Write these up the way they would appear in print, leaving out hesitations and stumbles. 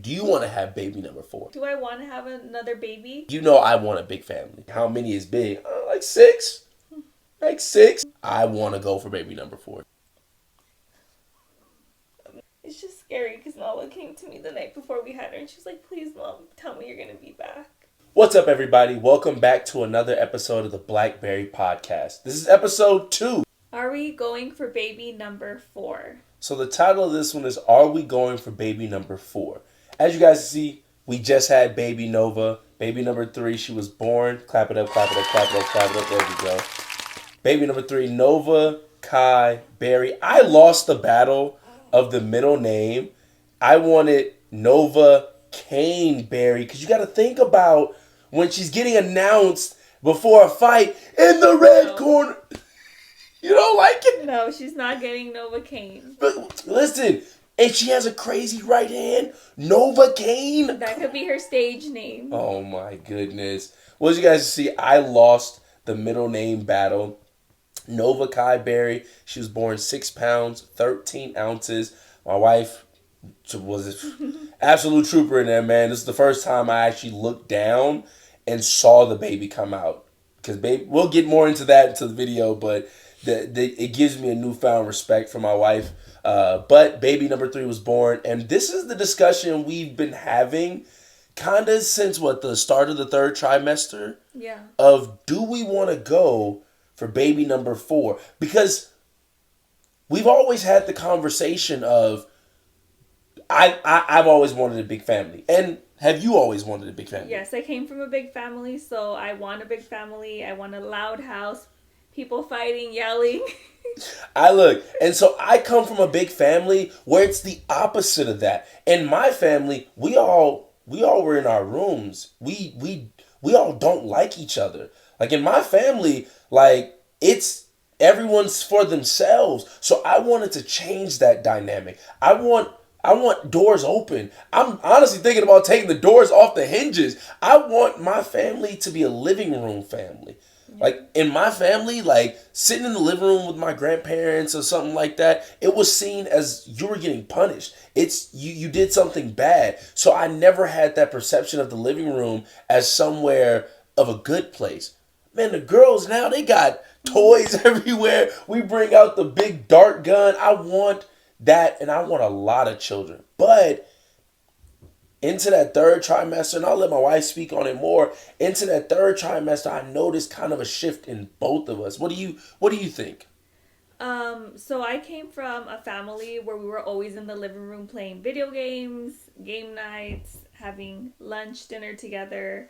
Do you want to have baby number 4? Do I want to have another baby? You know I want a big family. How many is big? Like 6? Like 6? I want to go for baby number 4. It's just scary because Nala came to me the night before we had her and she was like, please, Mom, tell me you're going to be back. What's up, everybody? Welcome back to another episode of the BlackBarry Podcast. This is episode 2. Are we going for baby number 4? So the title of this one is, Are We Going for Baby Number 4? As you guys see, we just had baby Nova. Baby number 3, she was born. Clap it up, clap it up, clap it up, clap it up. There we go. Baby number 3, Nova Kai Berry. I lost the battle of the middle name. I wanted Nova Kane Berry because you got to think about when she's getting announced before a fight in the red corner. You don't like it? No, she's not getting Nova Kane. But listen, and she has a crazy right hand, Nova Kane. That could be her stage name. Oh my goodness. Well, as you guys see, I lost the middle name battle. Nova Kai Berry, she was born 6 pounds, 13 ounces. My wife was an absolute trooper in there, man. This is the first time I actually looked down and saw the baby come out. Because we'll get more into that into the video, but it gives me a newfound respect for my wife. But baby number 3 was born, and this is the discussion we've been having kind of since, the start of the 3rd trimester? Yeah. Of, do we want to go for baby number 4? Because we've always had the conversation of, I've always wanted a big family. And have you always wanted a big family? Yes, I came from a big family, so I want a big family. I want a loud house, people fighting, yelling. And so I come from a big family where it's the opposite of that. In my family, we all were in our rooms. We all don't like each other. Like in my family, it's everyone's for themselves. So I wanted to change that dynamic. I want doors open. I'm honestly thinking about taking the doors off the hinges. I want my family to be a living room family. Like in my family, sitting in the living room with my grandparents or something like that, it was seen as you were getting punished. It's you did something bad. So I never had that perception of the living room as somewhere of a good place. Man, the girls now, they got toys everywhere. We bring out the big dart gun. I want that, and I want a lot of children. But into that 3rd trimester, and I'll let my wife speak on it more, into that 3rd trimester, I noticed kind of a shift in both of us. What do you think? So I came from a family where we were always in the living room playing video games, game nights, having lunch, dinner together.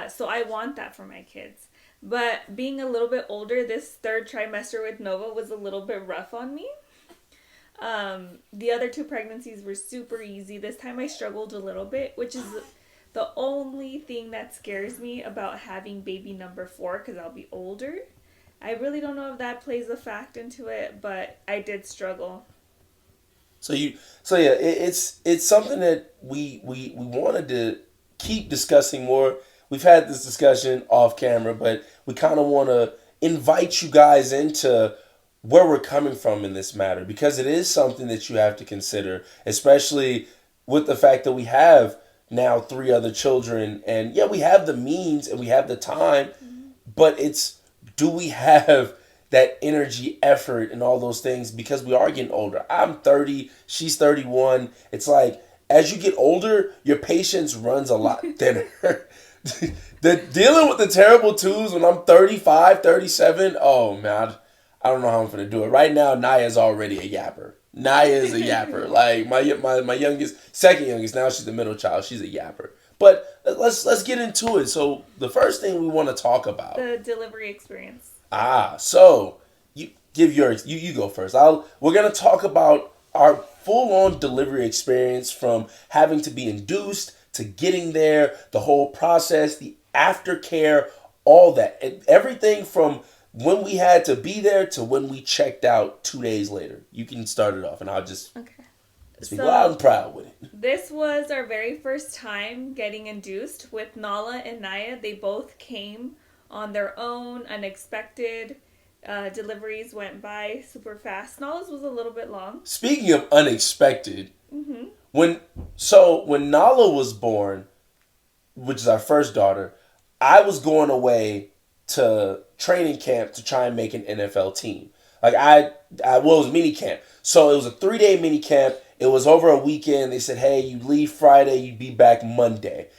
So I want that for my kids. But being a little bit older, this 3rd trimester with Nova was a little bit rough on me. The other 2 pregnancies were super easy. This time I struggled a little bit, which is the only thing that scares me about having baby number 4 because I'll be older. I really don't know if that plays a fact into it, but I did struggle. So yeah, it's something that we wanted to keep discussing more. We've had this discussion off camera, but we kind of want to invite you guys into where we're coming from in this matter, because it is something that you have to consider, especially with the fact that we have now 3 other children, and yeah, we have the means and we have the time, but do we have that energy, effort, and all those things, because we are getting older. I'm 30, she's 31. It's like, as you get older, your patience runs a lot thinner. Dealing with the terrible twos when I'm 35, 37, oh man, I don't know how I'm going to do it. Right now, Naya's already a yapper. Naya is a yapper. Like my youngest, second youngest, now she's the middle child. She's a yapper. But let's get into it. So the first thing we want to talk about, the delivery experience. So you give yours. You go first. We're going to talk about our full-on delivery experience, from having to be induced to getting there, the whole process, the aftercare, all that, and everything from when we had to be there to when we checked out 2 days later. You can start it off, and I'll just speak loud and proud with it. This was our very first time getting induced with Nala and Naya. They both came on their own, unexpected. Deliveries went by super fast. Nala's was a little bit long. Speaking of unexpected, when when Nala was born, which is our first daughter, I was going away to training camp to try and make an NFL team. Like it was mini camp. So it was a 3-day mini camp. It was over a weekend. They said, hey, you leave Friday, you'd be back Monday.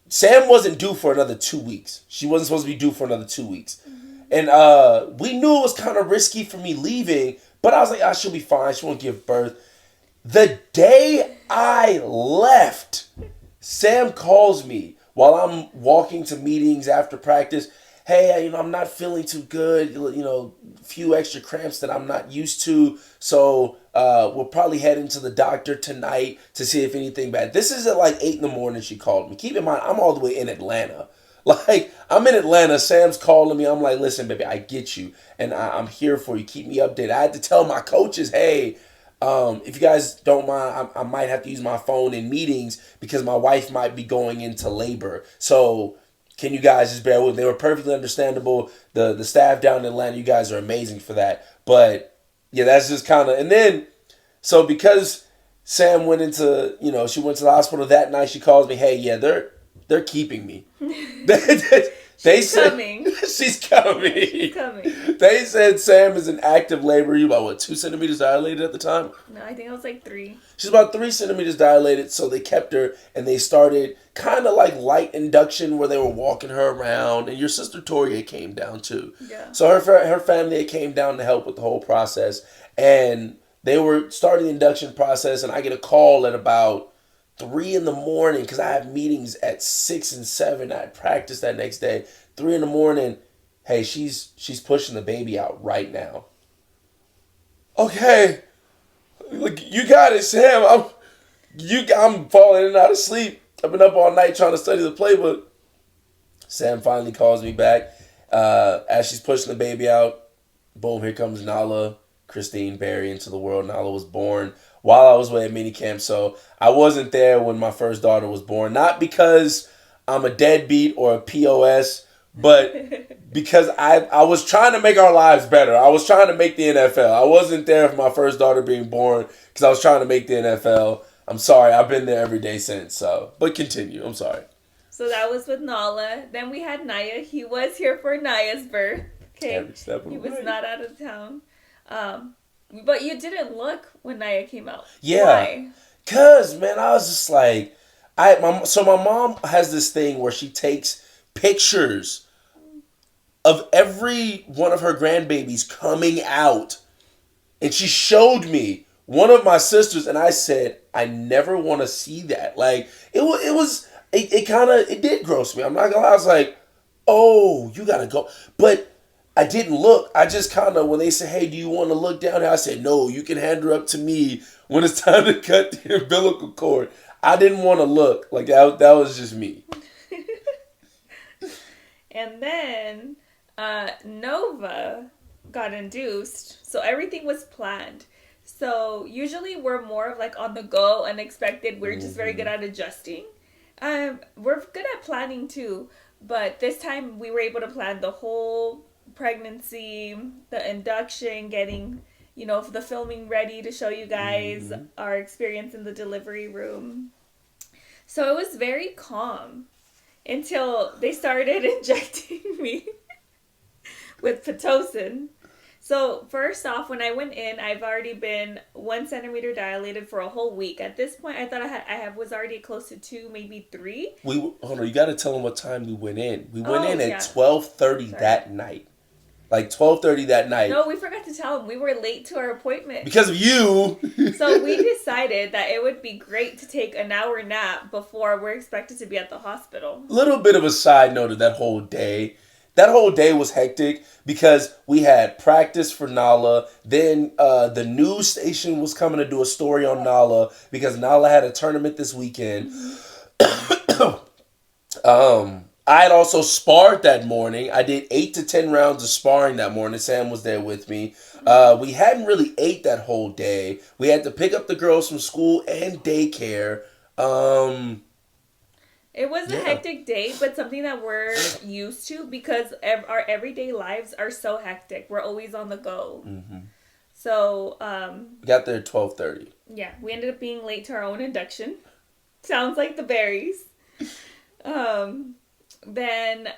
Sam wasn't due for another 2 weeks. She wasn't supposed to be due for another 2 weeks. And we knew it was kind of risky for me leaving, but I was like, she'll be fine. She won't give birth. The day I left, Sam calls me while I'm walking to meetings after practice. Hey, I'm not feeling too good. A few extra cramps that I'm not used to. So we'll probably head into the doctor tonight to see if anything bad. This is at like 8 in the morning she called me. Keep in mind, I'm all the way in Atlanta. Like, I'm in Atlanta. Sam's calling me. I'm like, listen, baby, I get you. And I'm here for you. Keep me updated. I had to tell my coaches, hey, if you guys don't mind, I might have to use my phone in meetings because my wife might be going into labor. So can you guys just bear with me? They were perfectly understandable. The staff down in Atlanta, you guys are amazing for that. But, yeah, that's just kind of... And then, so because Sam went into, she went to the hospital that night, she calls me, hey, yeah, they're keeping me. She's coming. She's coming. She's coming. They said Sam is in active labor. You about 2 centimeters dilated at the time? No, I think it was like 3. She's about 3 centimeters dilated, so they kept her and they started kind of like light induction where they were walking her around. And your sister Toria came down too. Yeah. So her family came down to help with the whole process, and they were starting the induction process. And I get a call at about 3 in the morning because I have meetings at 6 and 7. I had practice that next day. 3 in the morning. Hey, she's pushing the baby out right now. Okay, look, you got it, Sam. I'm falling in and out of sleep. I've been up all night trying to study the playbook. Sam finally calls me back as she's pushing the baby out. Boom, here comes Nala, Christine Berry into the world. Nala was born while I was away at minicamp, so I wasn't there when my first daughter was born. Not because I'm a deadbeat or a POS, but because I was trying to make our lives better. I was trying to make the NFL. I wasn't there for my first daughter being born because I was trying to make the NFL. I'm sorry. I've been there every day since. So, but continue. I'm sorry. So that was with Nala. Then we had Naya. He was here for Naya's birth. Okay. He was not out of town. But you didn't look when Naya came out. Yeah. Why? Cause man, I was just like, my mom has this thing where she takes pictures of every one of her grandbabies coming out, and she showed me one of my sisters, and I said, I never want to see that. Like it did gross me. I'm not gonna lie. I was like, oh, you gotta go, but I didn't look. I just kind of, when they said, hey, do you want to look down here? I said, no, you can hand her up to me when it's time to cut the umbilical cord. I didn't want to look. Like, that was just me. And then Nova got induced, so everything was planned. So usually we're more of like on the go, unexpected. We're just very good at adjusting. We're good at planning too, but this time we were able to plan the whole pregnancy, the induction, getting the filming ready to show you guys our experience in the delivery room. So it was very calm until they started injecting me with Pitocin. So first off, when I went in, I've already been 1 centimeter dilated for a whole week. At this point, I thought I was already close to 2, maybe 3. Hold on, you got to tell them what time we went in. We went in at 12:30 that night. Like 12:30 that night. No, we forgot to tell them we were late to our appointment because of you. So we decided that it would be great to take an hour nap before we're expected to be at the hospital. Little bit of a side note of that whole day. That whole day was hectic because we had practice for Nala. Then the news station was coming to do a story on Nala because Nala had a tournament this weekend. I had also sparred that morning. I did 8 to 10 rounds of sparring that morning. Sam was there with me. We hadn't really ate that whole day. We had to pick up the girls from school and daycare. It was a hectic day, but something that we're used to because our everyday lives are so hectic. We're always on the go. So, We got there at 12:30. yeah, we ended up being late to our own induction. Sounds like the berries. Um, then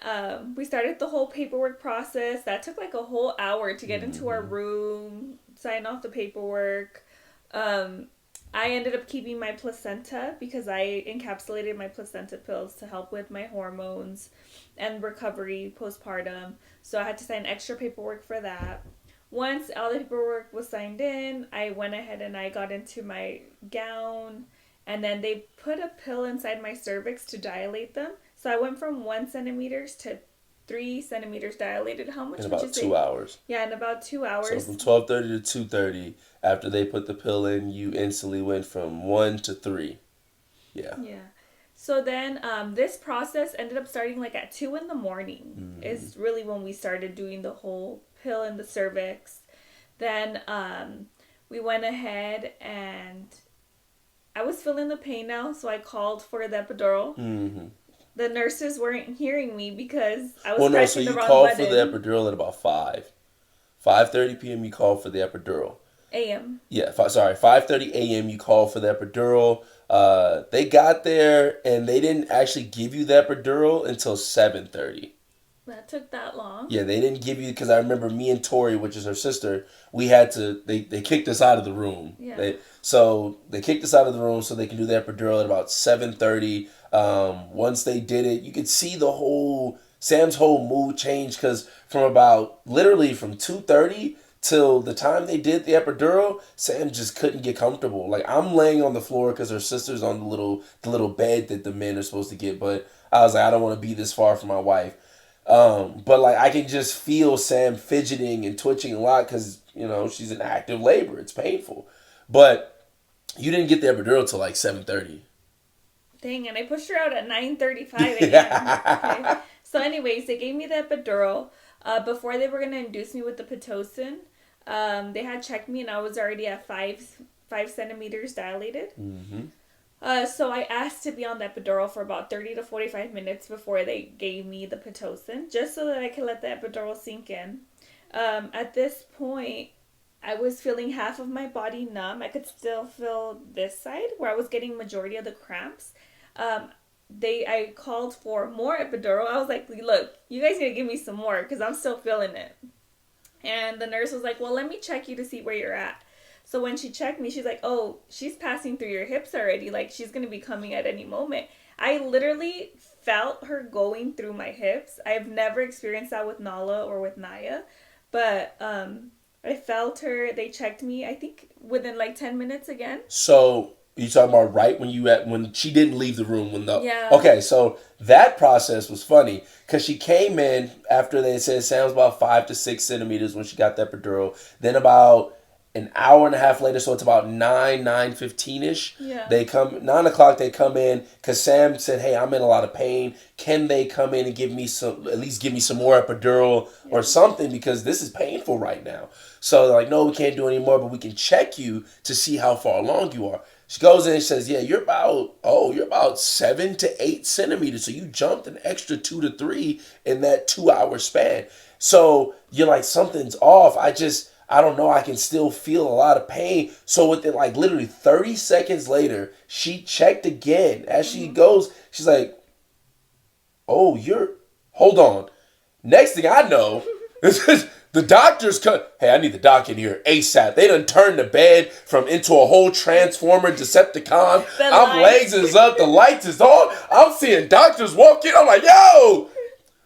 we started the whole paperwork process. That took like a whole hour to get into our room, sign off the paperwork. I ended up keeping my placenta because I encapsulated my placenta pills to help with my hormones and recovery postpartum. So I had to sign extra paperwork for that. Once all the paperwork was signed in, I went ahead and I got into my gown, and then they put a pill inside my cervix to dilate them. So I went from 1 centimeters to 3 centimeters dilated. How much In would about you say? 2 hours. Yeah, in about 2 hours. So from 12:30 to 2:30, after they put the pill in, you instantly went from 1 to 3. Yeah. Yeah. So then this process ended up starting like at 2 in the morning is really when we started doing the whole pill in the cervix. Then we went ahead and I was feeling the pain now, so I called for the epidural. Mm-hmm. The nurses weren't hearing me because I was Well, no, so pressing you the wrong called button. for the epidural at about 5. 5:30 p.m. you called for the epidural. AM. Yeah, 5:30 a.m. you called for the epidural. They got there and they didn't actually give you the epidural until 7:30. That took that long. Yeah, they didn't give you, because I remember me and Tori, which is her sister, we had to, they kicked us out of the room. Yeah. So they kicked us out of the room so they can do the epidural at about 7:30. Once they did it, you could see Sam's whole mood change, because literally from 2:30 till the time they did the epidural, Sam just couldn't get comfortable. Like, I'm laying on the floor because her sister's on the little bed that the men are supposed to get, but I was like, I don't want to be this far from my wife. But like, I can just feel Sam fidgeting and twitching a lot because, she's in active labor. It's painful. But you didn't get the epidural till like 7:30. Dang, and I pushed her out at 9:35 a.m. Okay. So anyways, they gave me the epidural. Before they were going to induce me with the Pitocin, they had checked me and I was already at 5 centimeters dilated. Mm-hmm. So I asked to be on the epidural for about 30 to 45 minutes before they gave me the Pitocin, just so that I could let the epidural sink in. At this point, I was feeling half of my body numb. I could still feel this side where I was getting majority of the cramps. I called for more epidural. I was like, look, you guys need to give me some more because I'm still feeling it. And the nurse was like, well, let me check you to see where you're at. So when she checked me, she's like, oh, she's passing through your hips already. Like, she's going to be coming at any moment. I literally felt her going through my hips. I've never experienced that with Nala or with Naya. But I felt her. They checked me, I think, within like 10 minutes again. So you talking about right when she didn't leave the room Yeah. Okay, so that process was funny because she came in after they said Sam's about 5 to 6 centimeters when she got that epidural. Then about an hour and a half later, so it's about 9:15ish. Yeah. 9:00 they come in because Sam said, hey, I'm in a lot of pain. Can they come in and at least give me some more epidural or something, because this is painful right now. So they're like, no, we can't do any more, but we can check you to see how far along you are. She goes in and says, yeah, you're about 7 to 8 centimeters. So you jumped an extra 2 to 3 in that 2-hour span. So you're like, something's off. I don't know. I can still feel a lot of pain. So within like literally 30 seconds later, she checked again. As she goes, she's like, oh, hold on. Next thing I know, the doctors come. Hey, I need the doc in here ASAP. They done turned the bed into a whole Transformer Decepticon. I'm legs is up. The lights is on. I'm seeing doctors walk in. I'm like, yo,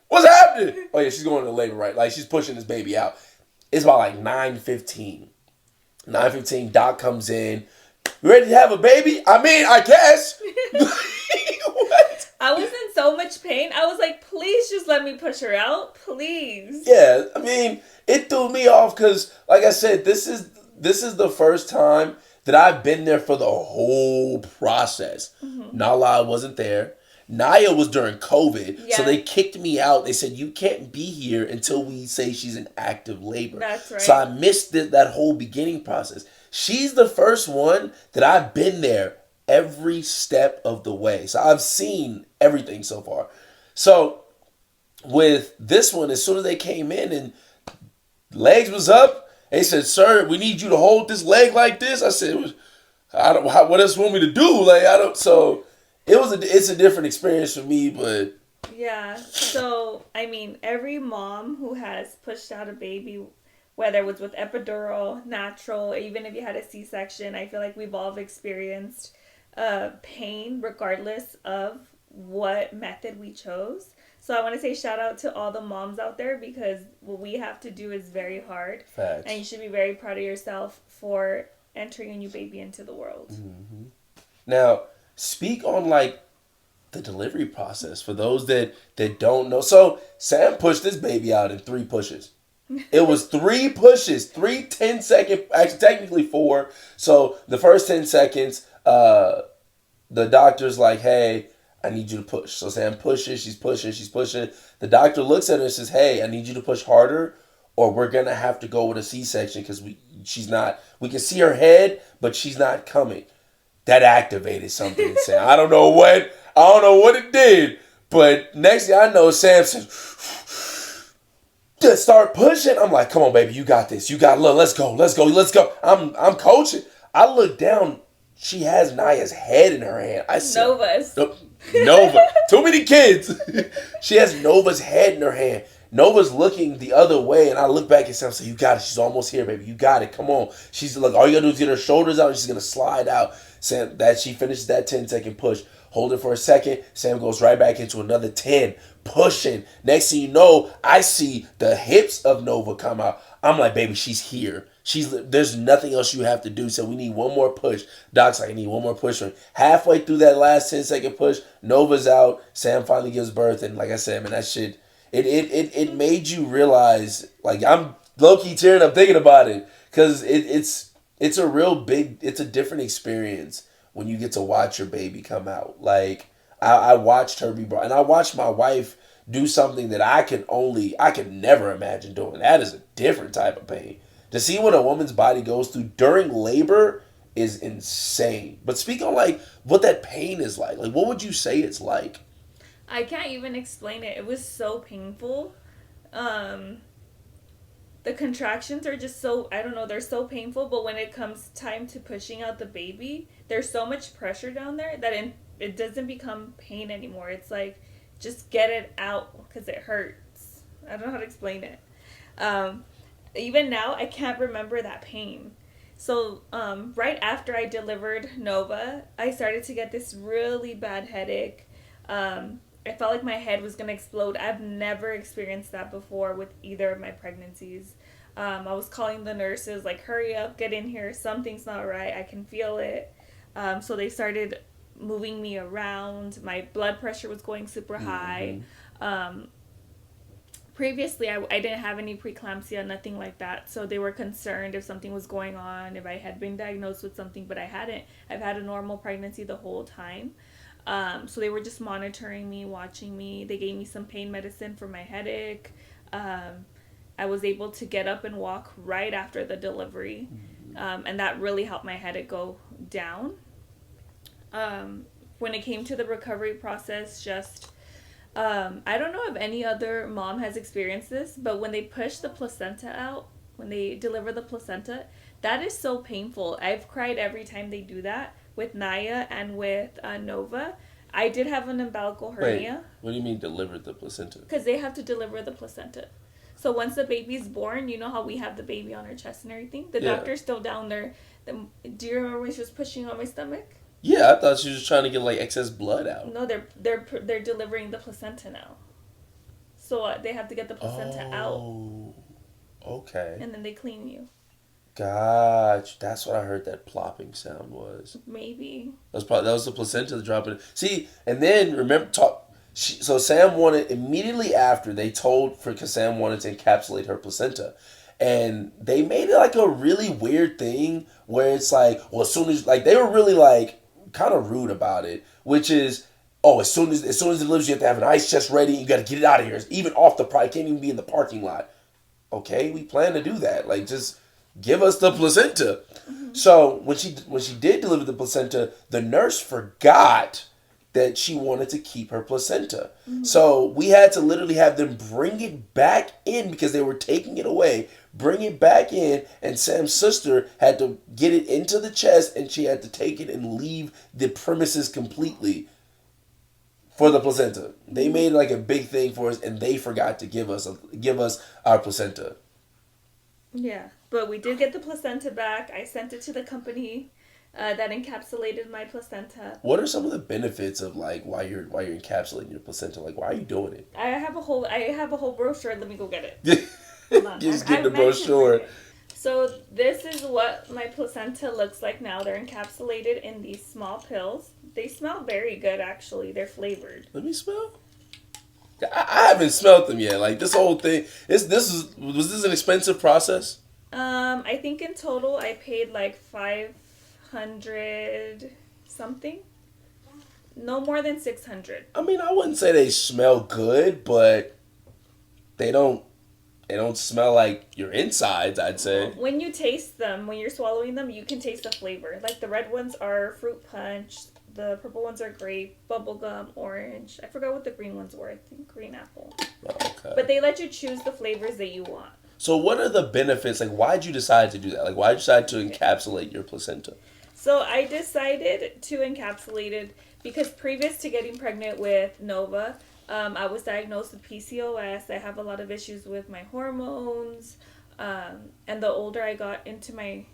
what's happening? Oh yeah, she's going into labor, right? Like, she's pushing this baby out. It's about like 9:15. 9:15, doc comes in. You ready to have a baby? I mean, I guess. What? I was in so much pain. I was like, please just let me push her out. Please. Yeah, I mean, it threw me off because, like I said, this is the first time that I've been there for the whole process. Mm-hmm. Nala wasn't there. Naya was during COVID, so they kicked me out. They said, you can't be here until we say she's in active labor. That's right. So I missed that whole beginning process. She's the first one that I've been there every step of the way. So I've seen everything so far. So with this one, as soon as they came in and legs was up, They said, "Sir, we need you to hold this leg like this." I said, "I don't. What else you want me to do? Like I don't." So it's a different experience for me, but Yeah. So, I mean, every mom who has pushed out a baby, whether it was with epidural, natural, even if you had a C-section, I feel like we've all experienced pain regardless of what method we chose. So I want to say shout out to all the moms out there because what we have to do is very hard. facts. And you should be very proud of yourself for entering a new baby into the world. Mm-hmm. Now, speak on like the delivery process for those that don't know. So Sam pushed this baby out in 3 pushes. It was 3 pushes, 3 10-second, actually technically 4. So the first 10 seconds, the doctor's like, "Hey, I need you to push." So Sam pushes, she's pushing, she's pushing. The doctor looks at her and says, "Hey, I need you to push harder or we're going to have to go with a C-section because we can see her head, but she's not coming." That activated something in Sam. I don't know what it did, but next thing I know, Sam says, "Just start pushing." I'm like, "Come on, baby, you got this. You got look. Let's go." I'm coaching. I look down. She has Naya's head in her hand. I said, Nova's. Nova. Too many kids. She has Nova's head in her hand. Nova's looking the other way, and I look back at Sam and say, "You got it. She's almost here, baby. You got it. Come on." She's like, all you gotta do is get her shoulders out, and she's gonna slide out. Sam, that she finishes that 10-second push. Hold it for a second. Sam goes right back into another 10, pushing. Next thing you know, I see the hips of Nova come out. I'm like, "Baby, she's here. There's nothing else you have to do. So we need one more push." Doc's like, "I need one more push." Halfway through that last 10-second push, Nova's out. Sam finally gives birth, and like I said, man, that shit. It made you realize, like, I'm low-key tearing up thinking about it, because it's a real big, it's a different experience when you get to watch your baby come out. Like, I watched her be brought, and I watched my wife do something that I could never imagine doing. That is a different type of pain. To see what a woman's body goes through during labor is insane. But speak on, like, what that pain is like. Like, what would you say it's like? I can't even explain it. It was so painful. The contractions are just so, I don't know, they're so painful, but when it comes time to pushing out the baby, there's so much pressure down there that it doesn't become pain anymore. It's like, just get it out because it hurts. I don't know how to explain it. Even now, I can't remember that pain. So, right after I delivered Nova, I started to get this really bad headache. I felt like my head was going to explode. I've never experienced that before with either of my pregnancies. I was calling the nurses, like, "Hurry up, get in here. Something's not right. I can feel it." So they started moving me around. My blood pressure was going super high. Previously, I didn't have any preeclampsia, nothing like that. So they were concerned if something was going on, if I had been diagnosed with something, but I hadn't. I've had a normal pregnancy the whole time. So they were just monitoring me, watching me. They gave me some pain medicine for my headache. I was able to get up and walk right after the delivery. And that really helped my headache go down. When it came to the recovery process, I don't know if any other mom has experienced this, but when they push the placenta out, when they deliver the placenta, that is so painful. I've cried every time they do that. With Naya and with Nova. I did have an umbilical hernia. Wait, what do you mean delivered the placenta? Because they have to deliver the placenta. So once the baby's born, you know how we have the baby on our chest and everything? The doctor's still down there. Do you remember when she was pushing on my stomach? Yeah, I thought she was trying to get, like, excess blood out. No, they're delivering the placenta now. So they have to get the placenta out. Oh, okay. And then they clean you. Gotcha. That's what I heard that plopping sound was. Maybe. That was the placenta dropping. See, and then remember so Sam wanted immediately after because Sam wanted to encapsulate her placenta, and they made it like a really weird thing where it's like, well, as soon as, like, they were really, like, kind of rude about it, which is, oh, as soon as it delivers, you have to have an ice chest ready. You got to get it out of here. It's even off the can't even be in the parking lot. Okay, we plan to do that. Like, just give us the placenta. So when she did deliver the placenta, the nurse forgot that she wanted to keep her placenta. So we had to literally have them bring it back in because they were taking it away, bring it back in, and Sam's sister had to get it into the chest and she had to take it and leave the premises completely for the placenta. They made like a big thing for us and they forgot to give us our placenta. Yeah, but we did get the placenta back. I sent it to the company that encapsulated my placenta. What are some of the benefits of like why you're encapsulating your placenta? Like why are you doing it? I have a whole brochure. Let me go get it. Hold on. Just get the brochure. So this is what my placenta looks like now. They're encapsulated in these small pills. They smell very good, actually. They're flavored. Let me smell. I haven't smelled them yet. Like this whole thing. Was this an expensive process? I think in total I paid like $500 something. No more than $600. I mean, I wouldn't say they smell good, but they don't smell like your insides, I'd say. When you taste them, when you're swallowing them, you can taste the flavor. Like the red ones are fruit punch, the purple ones are grape, bubblegum, orange. I forgot what the green ones were. I think green apple. Okay. But they let you choose the flavors that you want. So what are the benefits? Like, why'd you decide to do that? Like, why'd you decide to encapsulate your placenta? So I decided to encapsulate it because previous to getting pregnant with Nova, I was diagnosed with PCOS. I have a lot of issues with my hormones. And the older I got into my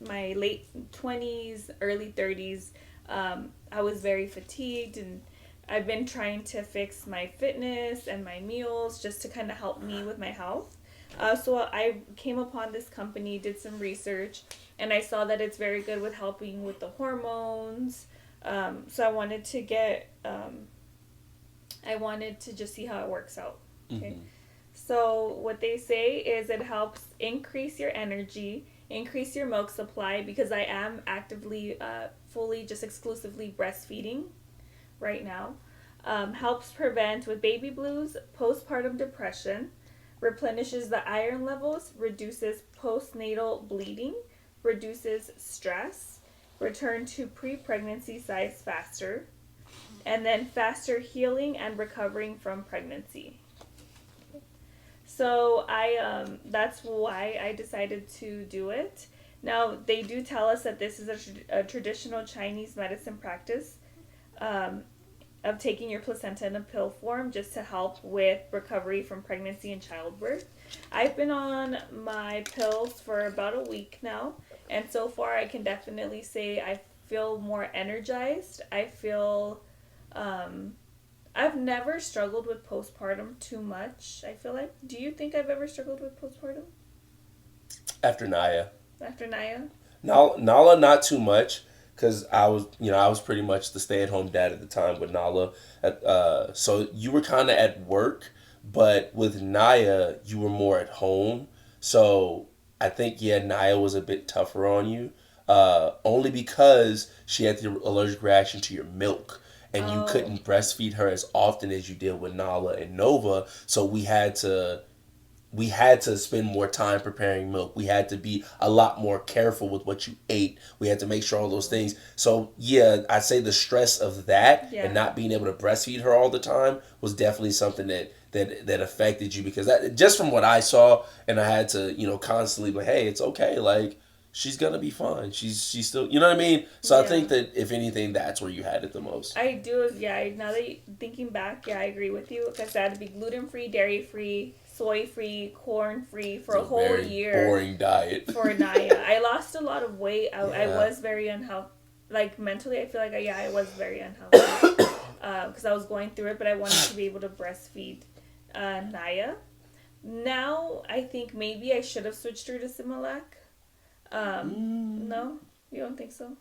late 20s, early 30s, I was very fatigued, and I've been trying to fix my fitness and my meals just to kind of help me with my health. So I came upon this company, did some research, and I saw that it's very good with helping with the hormones. So I wanted to just see how it works out. Okay. Mm-hmm. So what they say is it helps increase your energy, increase your milk supply, because I am actively, fully, just exclusively breastfeeding right now. Helps prevent with baby blues, postpartum depression, replenishes the iron levels, reduces postnatal bleeding, reduces stress, return to pre-pregnancy size faster, and then faster healing and recovering from pregnancy. So that's why I decided to do it. Now, they do tell us that this is a traditional Chinese medicine practice of taking your placenta in a pill form just to help with recovery from pregnancy and childbirth. I've been on my pills for about a week now, and so far I can definitely say I feel more energized. I feel... I've never struggled with postpartum too much, I feel like. Do you think I've ever struggled with postpartum? After Naya. After Naya? Nala, not too much, because I was pretty much the stay-at-home dad at the time with Nala. So you were kind of at work, but with Naya, you were more at home. So I think, Naya was a bit tougher on you, only because she had the allergic reaction to your milk. And you couldn't breastfeed her as often as you did with Nala and Nova, so we had to spend more time preparing milk. We had to be a lot more careful with what you ate. We had to make sure all those things. So I'd say the stress of that and not being able to breastfeed her all the time was definitely something that affected you, because that, just from what I saw, and I had to constantly be like, hey, it's okay, like, she's gonna be fine. She's still, you know what I mean? So I think that if anything, that's where you had it the most. I do, now that thinking back, I agree with you, because I had to be gluten-free, dairy-free, soy-free, corn-free for a whole year. Boring diet. For Naya. I lost a lot of weight. I was very unhealthy. Like, mentally, I feel like, I was very unhealthy. Because I was going through it, but I wanted to be able to breastfeed Naya. Now, I think maybe I should have switched her to Similac. No, you don't think so?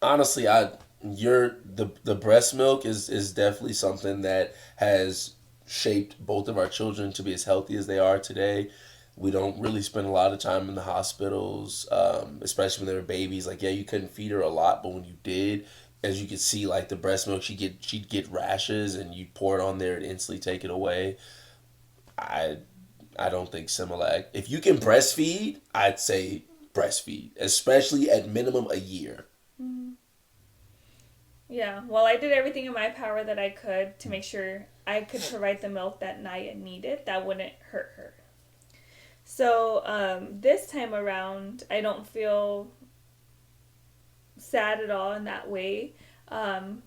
Honestly, the breast milk is definitely something that has shaped both of our children to be as healthy as they are today. We don't really spend a lot of time in the hospitals, especially when they were babies. Like, you couldn't feed her a lot, but when you did, as you could see, like the breast milk, she'd get rashes, and you'd pour it on there and instantly take it away. I don't think Similac. If you can breastfeed, I'd say breastfeed, especially at minimum a year. Yeah. Well, I did everything in my power that I could to make sure I could provide the milk that Naya needed that wouldn't hurt her. So this time around, I don't feel sad at all in that way. Um,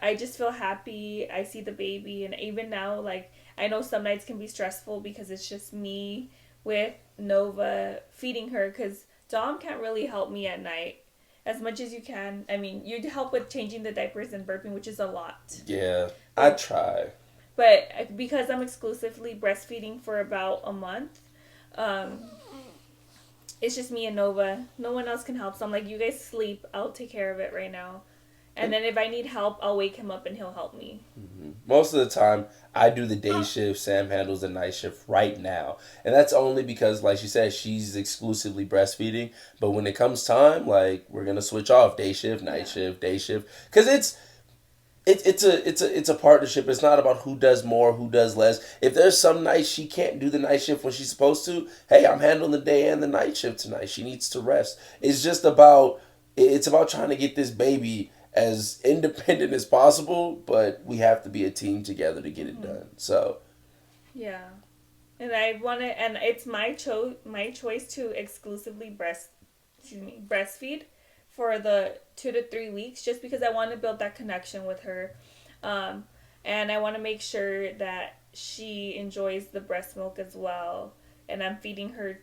I just feel happy. I see the baby, and even now, like, I know some nights can be stressful because it's just me with Nova feeding her because Dom can't really help me at night as much as you can. I mean, you help with changing the diapers and burping, which is a lot. Yeah, I try. But because I'm exclusively breastfeeding for about a month, um, it's just me and Nova. No one else can help. So I'm like, you guys sleep. I'll take care of it right now. And then if I need help, I'll wake him up and he'll help me. Mm-hmm. Most of the time, I do the day shift. Sam handles the night shift right now, and that's only because, like she said, she's exclusively breastfeeding. But when it comes time, like we're gonna switch off day shift, night shift, day shift, because it's a partnership. It's not about who does more, who does less. If there's some nights she can't do the night shift when she's supposed to, hey, I'm handling the day and the night shift tonight. She needs to rest. It's about trying to get this baby as independent as possible, but we have to be a team together to get it done. So yeah, and I want to, and it's my choice to exclusively breastfeed for the 2 to 3 weeks, just because I want to build that connection with her, um, and I want to make sure that she enjoys the breast milk as well, and I'm feeding her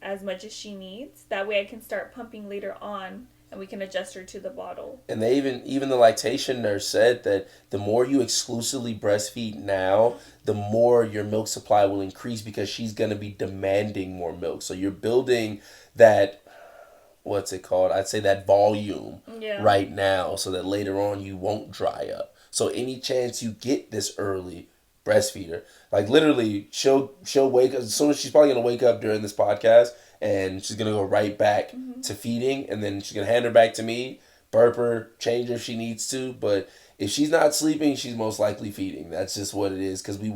as much as she needs. That way, I can start pumping later on and we can adjust her to the bottle. and they even the lactation nurse said that the more you exclusively breastfeed now, the more your milk supply will increase because she's going to be demanding more milk. So you're building that, what's it called? I'd say that volume right now so that later on you won't dry up. So any chance you get this early, breastfeed her. Like literally, she'll wake up as soon as she's probably gonna wake up during this podcast, and she's gonna go right back to feeding, and then she's gonna hand her back to me, burp her, change her if she needs to. But if she's not sleeping, she's most likely feeding. That's just what it is because and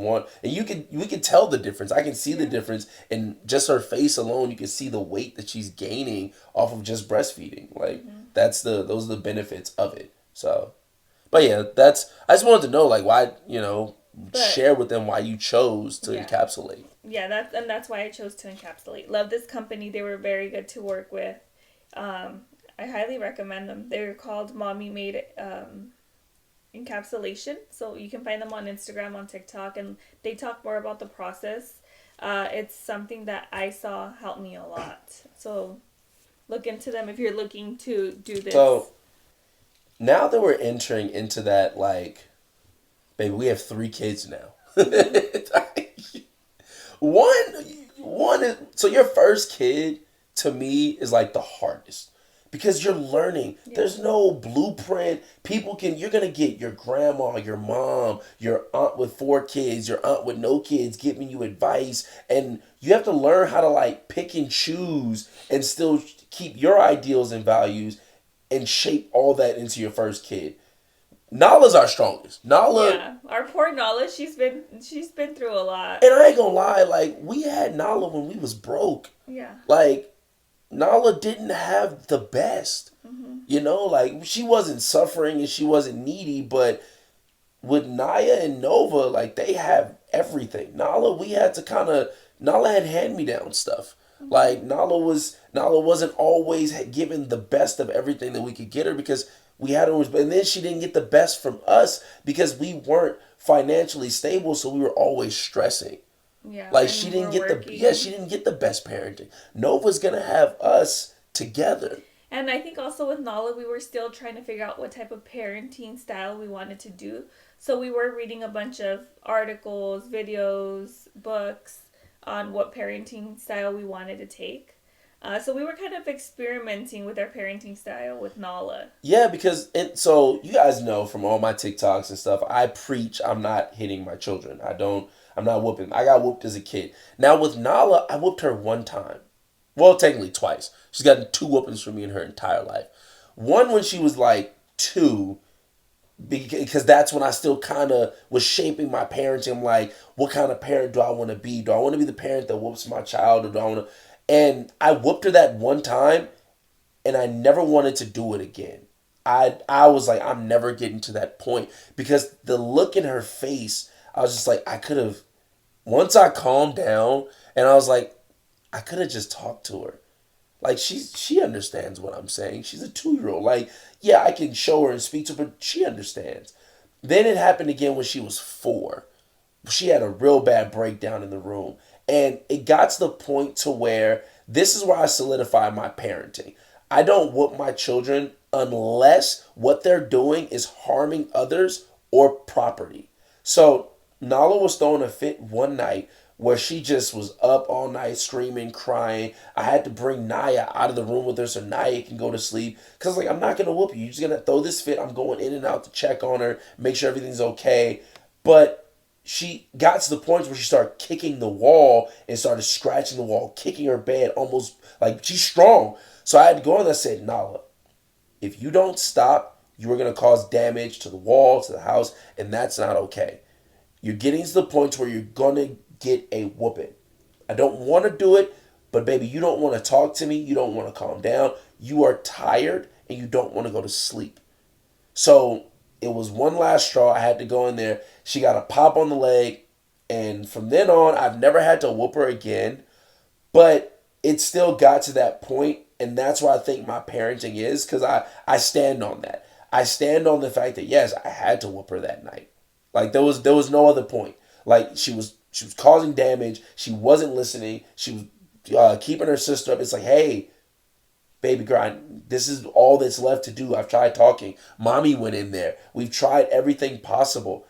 we can tell the difference. I can see the difference in just her face alone. You can see the weight that she's gaining off of just breastfeeding. Like those are the benefits of it. So, but yeah, I just wanted to know like why share with them why you chose to encapsulate. Yeah, that's why I chose to encapsulate. Love this company. They were very good to work with. I highly recommend them. They're called Mommy Made Encapsulation. So you can find them on Instagram, on TikTok, and they talk more about the process. It's something that I saw help me a lot. So look into them if you're looking to do this. So now that we're entering into that, like, baby, we have 3 kids now. One is, so your first kid to me is like the hardest because you're learning. There's no blueprint. You're going to get your grandma, your mom, your aunt with 4 kids, your aunt with no kids giving you advice. And you have to learn how to like pick and choose and still keep your ideals and values and shape all that into your first kid. Nala's our strongest. Our poor Nala, she's been through a lot. And I ain't gonna lie, like we had Nala when we was broke. Yeah. Like Nala didn't have the best. Like she wasn't suffering and she wasn't needy, but with Naya and Nova, like they have everything. Nala had hand-me-down stuff. Like Nala wasn't always given the best of everything that we could get her because we had her, and then she didn't get the best from us because we weren't financially stable, so we were always stressing. Yeah, like she didn't get the best parenting. Nova's gonna have us together. And I think also with Nala, we were still trying to figure out what type of parenting style we wanted to do. So we were reading a bunch of articles, videos, books on what parenting style we wanted to take. So we were kind of experimenting with our parenting style with Nala. Yeah, so you guys know from all my TikToks and stuff, I preach I'm not hitting my children. I'm not whooping. I got whooped as a kid. Now with Nala, I whooped her 1 time. Well, technically twice. She's gotten 2 whoopings from me in her entire life. One when she was like 2, because that's when I still kind of was shaping my parenting. I'm like, what kind of parent do I want to be? Do I want to be the parent that whoops my child, or do I want to... And I whooped her that 1 time, and I never wanted to do it again. I was like, I'm never getting to that point because the look in her face, I was just like, I could have. Once I calmed down, and I was like, I could have just talked to her. Like she understands what I'm saying. She's a 2 year old. Like, yeah, I can show her and speak to her, but she understands. Then it happened again when she was 4. She had a real bad breakdown in the room. And it got to the point to where this is where I solidify my parenting. I don't whoop my children unless what they're doing is harming others or property. So Nala was throwing a fit one night where she just was up all night screaming, crying. I had to bring Naya out of the room with her so Naya can go to sleep. Because, like, I'm not going to whoop you. You're just going to throw this fit. I'm going in and out to check on her, make sure everything's okay. But she got to the point where she started kicking the wall and started scratching the wall, kicking her bed almost like she's strong. So I had to go in there and say, Nala, if you don't stop, you are going to cause damage to the wall, to the house, and that's not okay. You're getting to the point where you're going to get a whooping. I don't want to do it, but baby, you don't want to talk to me. You don't want to calm down. You are tired and you don't want to go to sleep. So it was one last straw. I had to go in there. She got a pop on the leg. And from then on, I've never had to whoop her again. But it still got to that point. And that's where I think my parenting is. Because I stand on that. I stand on the fact that, yes, I had to whoop her that night. Like, there was no other point. Like, she was causing damage. She wasn't listening. She was keeping her sister up. It's like, hey, baby girl, this is all that's left to do. I've tried talking. Mommy went in there. We've tried everything possible.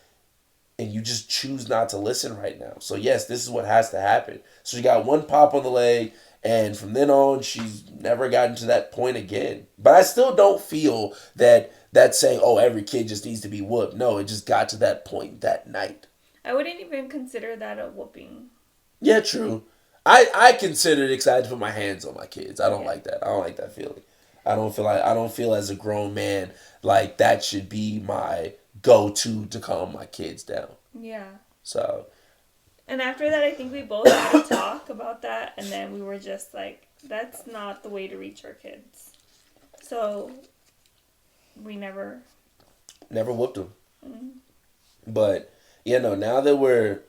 And you just choose not to listen right now. So, yes, this is what has to happen. So, she got one pop on the leg. And from then on, she's never gotten to that point again. But I still don't feel that that's saying, oh, every kid just needs to be whooped. No, it just got to that point that night. I wouldn't even consider that a whooping. Yeah, true. I consider it excited to put my hands on my kids. I don't like that. I don't like that feeling. I don't feel as a grown man like that should be my go-to to calm my kids down. Yeah. So. And after that, I think we both had a talk about that, and then we were just like, that's not the way to reach our kids. So we never Whooped them. Mm-hmm. But yeah, no. Now that we're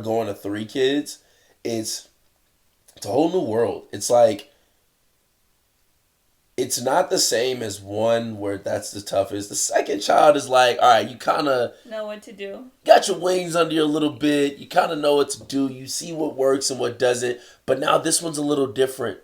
going to 3 kids, it's a whole new world. It's like it's not the same as one where that's the toughest. The second child is like, all right, you kind of know what to do. Got your wings under you a little bit. You kind of know what to do. You see what works and what doesn't. But now this one's a little different.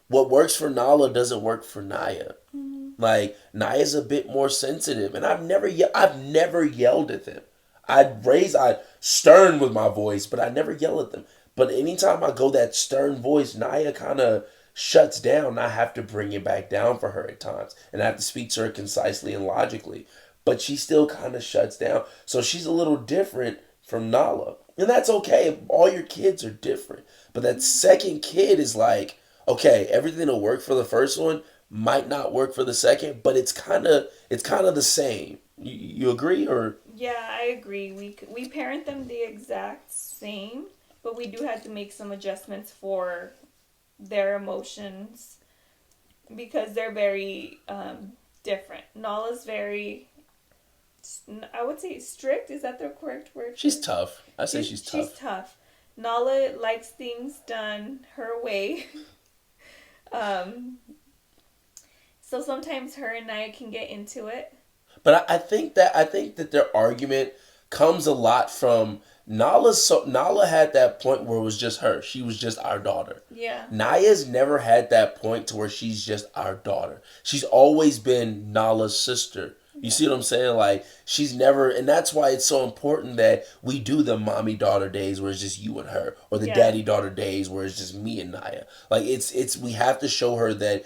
What works for Nala doesn't work for Naya. Mm-hmm. Like, Naya's a bit more sensitive, and I've never yelled at them. I'd stern with my voice, but I never yell at them. But anytime I go that stern voice, Naya kind of shuts down. I have to bring it back down for her at times, and I have to speak to her concisely and logically. But she still kind of shuts down. So she's a little different from Nala. And that's okay. All your kids are different. But that second kid is like, okay, everything that'll work for the first one might not work for the second, but it's kind of the same. You agree or? Yeah, I agree. We parent them the exact same, but we do have to make some adjustments for their emotions because they're very different. Nala's very, I would say, strict. Is that the correct word? She's tough. I say she's tough. She's tough. Nala likes things done her way. So sometimes her and I can get into it. But I think that their argument comes a lot from Nala. So Nala had that point where it was just her. She was just our daughter. Yeah. Naya's never had that point to where she's just our daughter. She's always been Nala's sister. You see what I'm saying? Like, she's never, and that's why it's so important that we do the mommy-daughter days where it's just you and her, or the daddy-daughter days where it's just me and Naya. Like, we have to show her that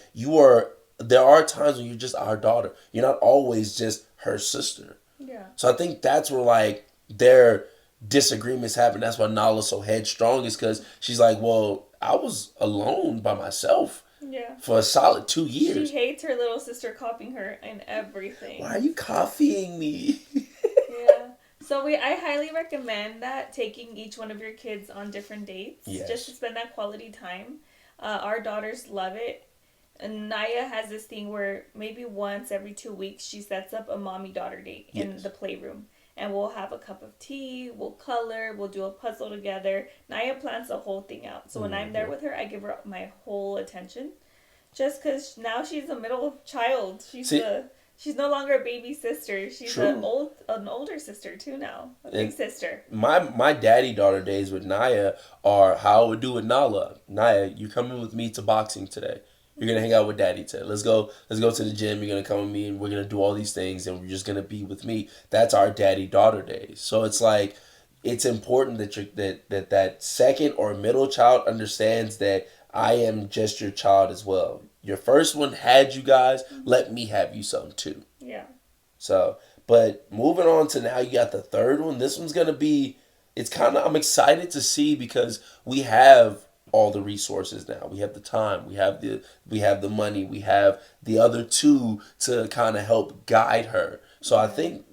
there are times when you're just our daughter. You're not always just her sister. Yeah. So I think that's where, like, their disagreements happen. That's why Nala's so headstrong, is because she's like, well, I was alone by myself. Yeah. For a solid 2 years. She hates her little sister copying her in everything. Why are you copying me? Yeah. So I highly recommend that, taking each one of your kids on different dates. Yes. Just to spend that quality time. Our daughters love it. And Naya has this thing where maybe once every 2 weeks she sets up a mommy daughter date in the playroom. And we'll have a cup of tea, we'll color, we'll do a puzzle together. Naya plans the whole thing out. So when I'm there with her, I give her my whole attention. Just because now she's a middle child. She's no longer a baby sister. She's an older sister too now. A big sister. My daddy daughter days with Naya are how I would do with Nala. Naya, you coming with me to boxing today. You're gonna hang out with daddy today. Let's go to the gym. You're gonna come with me and we're gonna do all these things and we're just gonna be with me. That's our daddy daughter days. So it's like it's important that second or middle child understands that I am just your child as well. Your first one had you guys. Let me have you some too. Yeah. So, but moving on to now, you got the third one. This one's gonna be. I'm excited to see because we have all the resources now. We have the time. We have the money. We have the other two to kind of help guide her. So I think,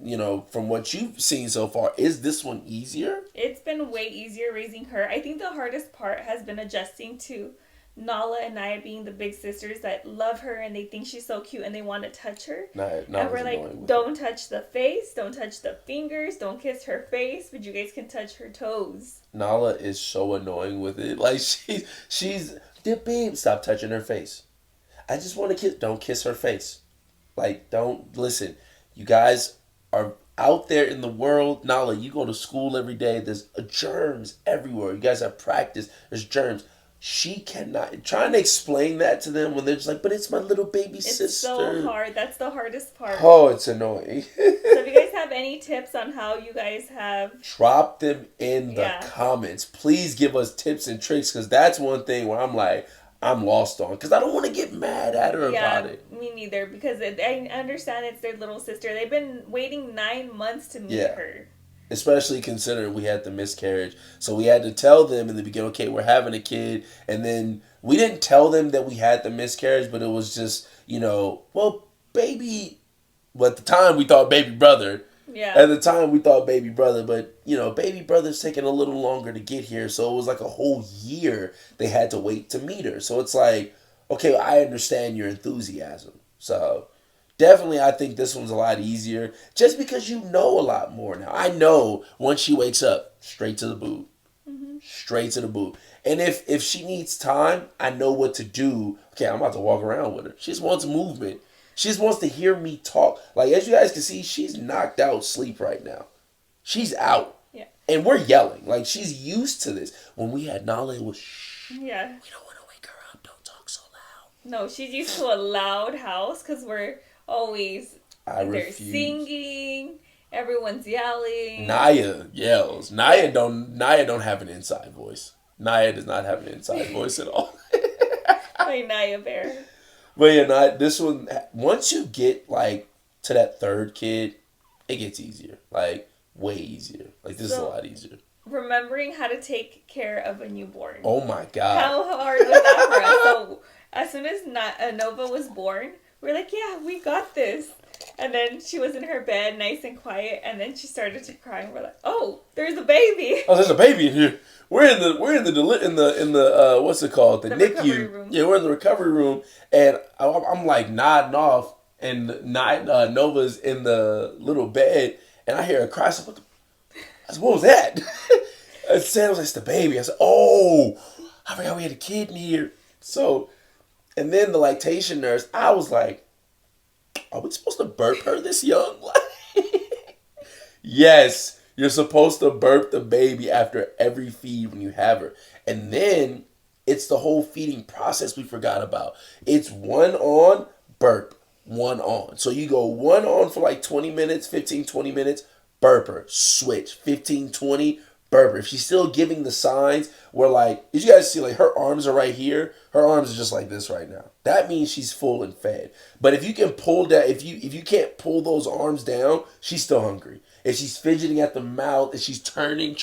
from what you've seen so far, is this one easier? It's been way easier raising her. I think the hardest part has been adjusting to Nala and Naya being the big sisters that love her and they think she's so cute and they want to touch her. And we're like, don't touch the face, don't touch the fingers, don't kiss her face, but you guys can touch her toes. Nala is so annoying with it. Like she's babe, stop touching her face. I just want to kiss. Don't kiss her face. Like, don't listen. You guys are out there in the world. Nala, you go to school every day. There's germs everywhere. You guys have practice. There's germs. She cannot. Trying to explain that to them when they're just like, but it's my little baby sister. It's so hard. That's the hardest part. Oh, it's annoying. So if you guys have any tips on how you guys have... Drop them in the comments. Please give us tips and tricks because that's one thing where I'm like, I'm lost on. Because I don't want to get mad at her about it. Me neither. Because I understand it's their little sister. They've been waiting 9 months to meet her. Especially considering we had the miscarriage. So we had to tell them in the beginning, okay, we're having a kid. And then we didn't tell them that we had the miscarriage, but it was just, baby. Well, at the time we thought baby brother. Yeah. At the time we thought baby brother, but, baby brother's taking a little longer to get here. So it was like a whole year they had to wait to meet her. So it's like, okay, I understand your enthusiasm. So... definitely, I think this one's a lot easier just because you know a lot more now. I know once she wakes up, straight to the boob. Mm-hmm. Straight to the boob. And if she needs time, I know what to do. Okay, I'm about to walk around with her. She just wants movement. She just wants to hear me talk. Like, as you guys can see, she's knocked out sleep right now. She's out. Yeah. And we're yelling. Like, she's used to this. When we had Nala, it was shh. Yeah. We don't want to wake her up. Don't talk so loud. No, she's used to a loud house because we're... always they're singing, everyone's yelling. Naya yells. Naya don't have an inside voice. Naya does not have an inside voice at all. Like Naya Bear. But yeah, this one, once you get like to that third kid, it gets easier. Like way easier. Like this is a lot easier. Remembering how to take care of a newborn. Oh my God. How hard was that for us? So as soon as Nova was born, we're like, yeah, we got this. And then she was in her bed, nice and quiet, and then she started to cry, and we're like, oh, there's a baby. Oh, there's a baby in here. We're in the what's it called? The NICU. Room. Yeah, we're in the recovery room, and I'm like nodding off, and Nova's in the little bed, and I hear her cry. So I said, what was that? I said, it was like the baby. I said, oh, I forgot we had a kid in here. So. And then the lactation nurse, I was like, are we supposed to burp her this young? Yes, you're supposed to burp the baby after every feed when you have her. And then it's the whole feeding process we forgot about. It's one on, burp, one on. So you go one on for like 20 minutes, 15, 20 minutes, burp her, switch, 15, 20, burp her. If she's still giving the signs where like, as you guys see, like her arms are right here. Her arms are just like this right now. That means she's full and fed. But if you can pull that, if you can't pull those arms down, she's still hungry. If she's fidgeting at the mouth, if she's turning,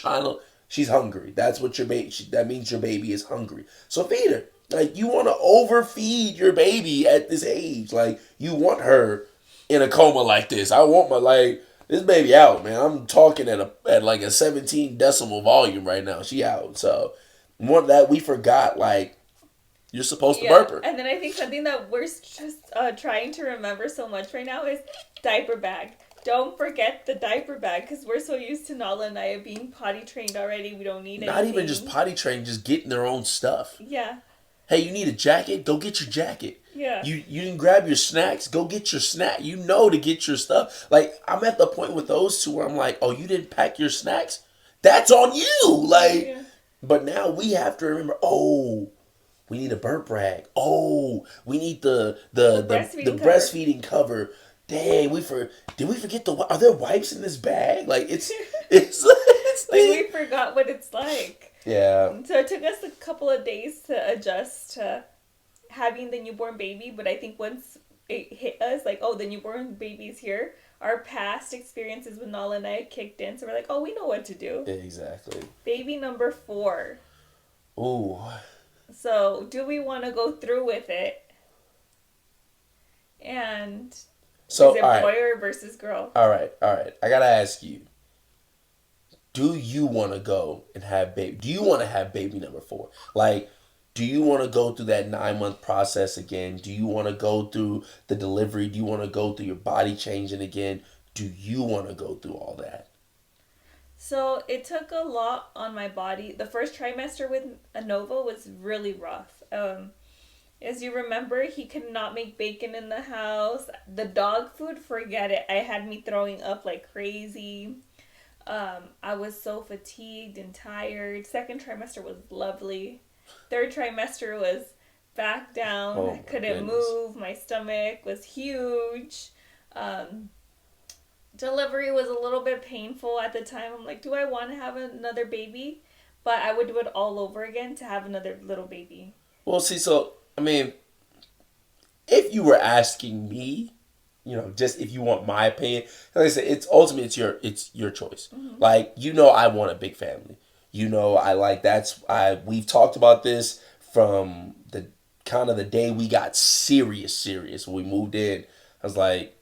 she's hungry. That's what that means your baby is hungry. So feed her. Like you want to overfeed your baby at this age. Like you want her in a coma like this. I want this baby out, man. I'm talking at like a 17 decimal volume right now. She out. So one that we forgot, like You're supposed to Yeah, burp her. and then I think something that we're just trying to remember so much right now is diaper bag. Don't forget the diaper bag because we're so used to Nala and Naya being potty trained already. We don't need Not anything. even just potty trained, just getting their own stuff. Yeah. Hey, you need a jacket? Go get your jacket. Yeah. You didn't grab your snacks? Go get your snack. You know to get your stuff. Like, I'm at the point with those two where I'm like, oh, you didn't pack your snacks? That's on you. Like, Yeah. but now we have to remember, oh, we need a burp rag. Oh, we need the breastfeeding cover. Dang, did we forget are there wipes in this bag? Like it's Like we forgot what it's like. Yeah. So it took us a couple of days to adjust to having the newborn baby, but I think once it hit us, like, oh, the newborn baby's here, our past experiences with Nala and I kicked in, so we're like, oh, we know what to do. Exactly. Baby number 4. Ooh. So, do we want to go through with it? And so, is it boy or versus girl? All right. I gotta ask you: do you want to go and have baby? Do you want to have baby number 4? Like, do you want to go through that 9-month process again? Do you want to go through the delivery? Do you want to go through your body changing again? Do you want to go through all that? So it took a lot on my body. The first trimester with Anova was really rough. As you remember, he could not make bacon in the house. The dog food, forget it. I had me throwing up like crazy. I was so fatigued and tired. Second trimester was lovely. Third trimester was back down. I couldn't move. My stomach was huge. Delivery was a little bit painful at the time. I'm like, do I want to have another baby? But I would do it all over again to have another little baby. Well, see, so, I mean, if you were asking me, just if you want my opinion, like I said, it's your choice. Mm-hmm. Like, I want a big family. We've talked about this from the kind of the day we got serious when we moved in. I was like,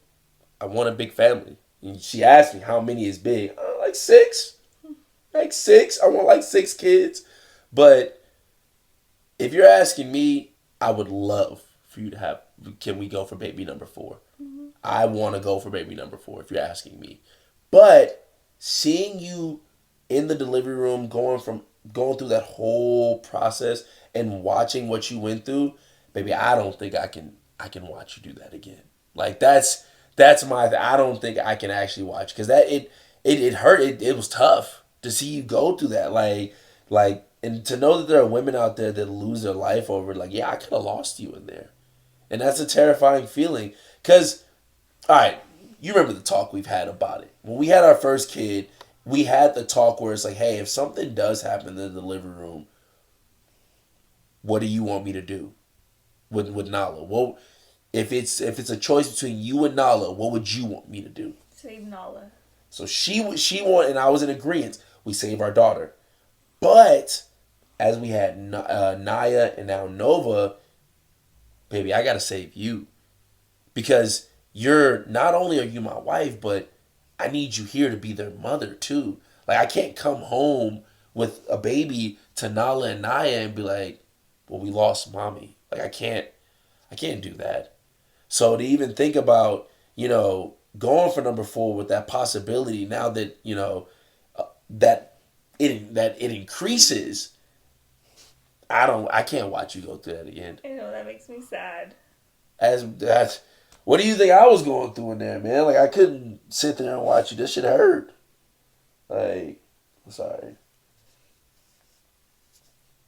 I want a big family. And she asked me how many is big. Like 6. Like 6. I want like 6 kids. But if you're asking me, I would love for you to have, can we go for baby number 4? Mm-hmm. I want to go for baby number 4 if you're asking me. But seeing you in the delivery room, going through that whole process and watching what you went through, baby, I don't think I can watch you do that again. Like that's I don't think I can actually watch, because it hurt. It was tough to see you go through that. Like, and to know that there are women out there that lose their life over, like, yeah, I could have lost you in there. And that's a terrifying feeling. Because, all right, you remember the talk we've had about it. When we had our first kid, we had the talk where it's like, hey, if something does happen in the delivery room, what do you want me to do with Nala? Well, if it's a choice between you and Nala, what would you want me to do? Save Nala. So she wanted, and I was in agreement. We save our daughter. But as we had Naya and now Nova, baby, I gotta save you, because not only are you my wife, but I need you here to be their mother too. Like, I can't come home with a baby to Nala and Naya and be like, well, we lost mommy. Like, I can't do that. So to even think about, going for number 4 with that possibility, now that, that it increases, I can't watch you go through that again. I know, that makes me sad. What do you think I was going through in there, man? Like, I couldn't sit there and watch you. This shit hurt. Like, I'm sorry.